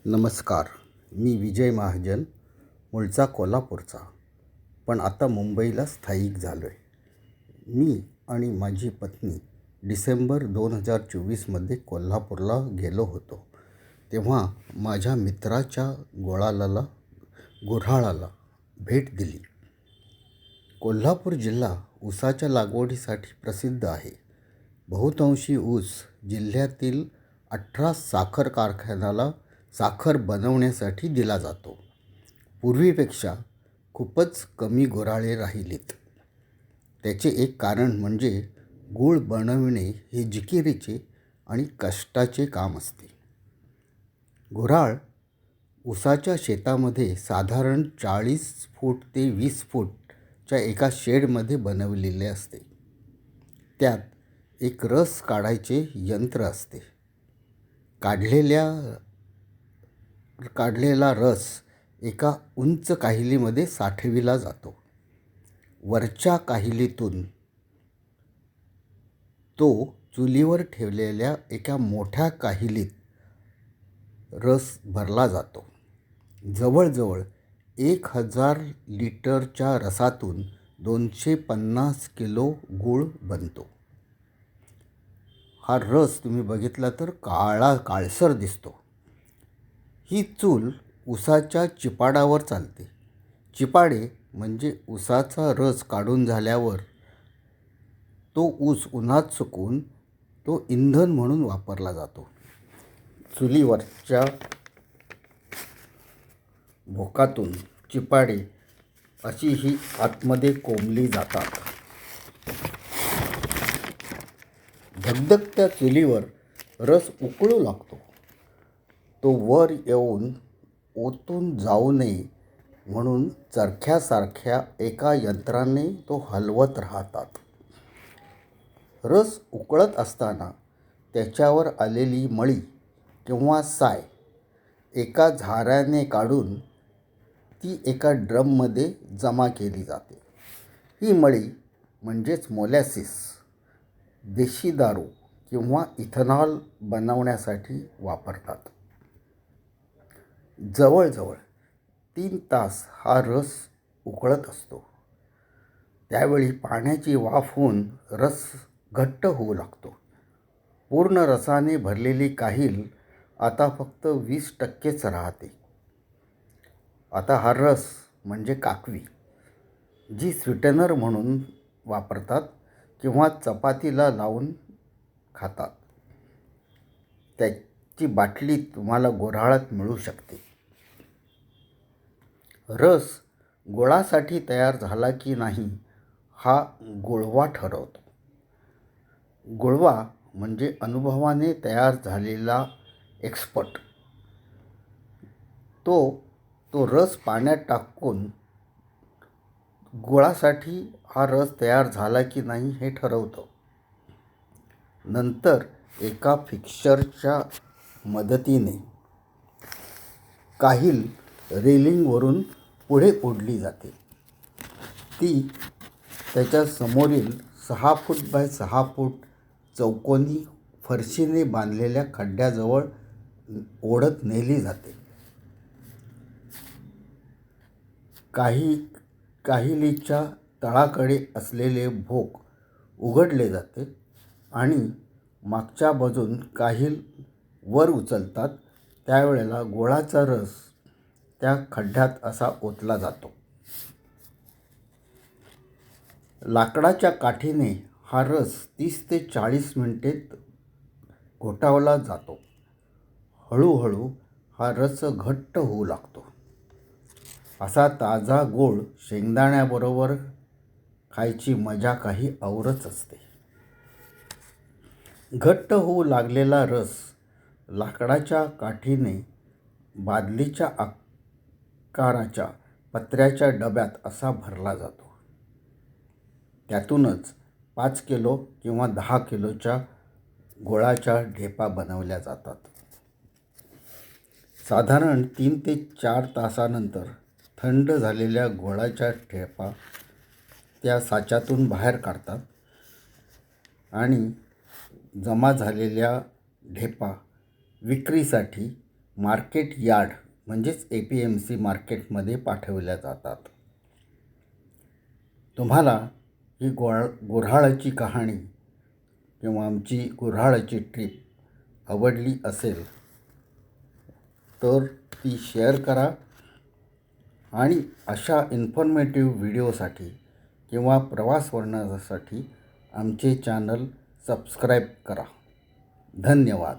नमस्कार. मी विजय महाजन, मूळचा कोल्हापूरचा, पण आता मुंबईला स्थायिक झालो आहे. मी आणि माझी पत्नी डिसेंबर 2024मध्ये कोल्हापूरला गेलो होतो. तेव्हा माझ्या मित्राच्या गुऱ्हाळाला भेट दिली. कोल्हापूर जिल्हा ऊसाच्या लागवडीसाठी प्रसिद्ध आहे. बहुतांशी ऊस जिल्ह्यातील 18 साखर कारखान्याला साखर बनवण्यासाठी दिला जातो. पूर्वीपेक्षा खूपच कमी गुऱ्हाळे राहिलीत. त्याचे एक कारण म्हणजे गूळ बनविणे हे जिकिरीचे आणि कष्टाचे काम असते. गुऱ्हाळ ऊसाच्या शेतामध्ये साधारण 40 फूट ते 20 फूटच्या एका शेडमध्ये बनवलेले असते. त्यात एक रस काढायचे यंत्र असते. काढलेला रस एका उंच काहिलीमध्ये साठविला जातो. वरच्या काहिलीतून तो चुलीवर ठेवलेल्या एका मोठ्या काहिलीत रस भरला जातो. जवळजवळ 1000 लिटरच्या रसातून 250 किलो गूळ बनतो. हा रस तुम्ही बघितला तर काळसर दिसतो. ही चूल ऊसाच्या चिपाडावर चालते. चिपाडे म्हणजे ऊसाचा रस काढून झाल्यावर तो ऊस उन्हात सुकवून तो इंधन म्हणून वापरला जातो. चुलीवरच्या भोकातून चिपाडे अशी ही आतमध्ये कोंबली जातात. धगधगत्या चुलीवर रस उकळू लागतो. तो वर येऊन ओतून जाऊ नये म्हणून चरख्यासारख्या एका यंत्राने तो हलवत राहतात. रस उकळत असताना त्याच्यावर आलेली मळी किंवा साय एका झाऱ्याने काढून ती एका ड्रममध्ये जमा केली जाते. ही मळी म्हणजेच मोलॅसिस देशी दारू किंवा इथेनॉल बनवण्यासाठी वापरतात. जवळजवळ 3 तास हा रस उकळत असतो. त्यावेळी पाण्याची वाफ होऊन रस घट्ट होऊ लागतो. पूर्ण रसाने भरलेली काहील आता फक्त 20%च राहते. आता हा रस म्हणजे काकवी, जी स्वीटनर म्हणून वापरतात किंवा चपातीला लावून खातात. त्याची बाटली तुम्हाला गुऱ्हाळात मिळू शकते. रस गुळासाठी तयार झाला की नाही हा गुळवा ठरवतो. गुळवा म्हणजे अनुभवाने तयार झालेला एक्सपर्ट. तो रस पाण्यात टाकून गुळासाठी हा रस तयार झाला की नाही हे ठरवतो. नंतर एका फिक्सरच्या मदतीने काहील रेलिंगवरून पुढे ओढली जाते. ती त्याच्या समोरील 6 फूट बाय 6 फूट चौकोनी फरशीने बांधलेल्या खड्ड्याजवळ ओढत नेली जाते. काहिलीच्या तळाकडे असलेले भोक उघडले जाते आणि मागच्या बाजून काहील वर उचलतात. त्यावेळेला गुळाचा रस त्या खड्ड्यात असा ओतला जातो. लाकडाच्या काठीने हा रस 30 ते 40 मिनिटे घोटावला जातो. हळूहळू हा रस घट्ट होऊ लागतो. असा ताजा गूळ शेंगदाण्याबरोबर खायची मजा काही औरच असते. घट्ट होऊ लागलेला रस लाकडाच्या काठीने बादलीच्या आकाराच्या पत्र्याच्या डब्यात असा भरला जातो. त्यातूनच 5 किलो किंवा 10 किलोच्या गुळाच्या ढेपा बनवल्या जातात. साधारण 3 ते 4 तासानंतर थंड झालेल्या गुळाच्या ढेपा त्या साच्यातून बाहेर काढतात आणि जमा झालेल्या ढेपा विक्रीसाठी मार्केट यार्ड म्हणजेच APMC मार्केटमध्ये पाठवल्या जातात. तुम्हाला ही गुऱ्हाळाची कहाणी किंवा आमची गुऱ्हाळाची ट्रिप आवडली असेल तर ती शेअर करा आणि अशा इन्फॉर्मेटिव्ह व्हिडिओसाठी किंवा प्रवास वर्णनासाठी आमचे चॅनल सबस्क्राईब करा. धन्यवाद.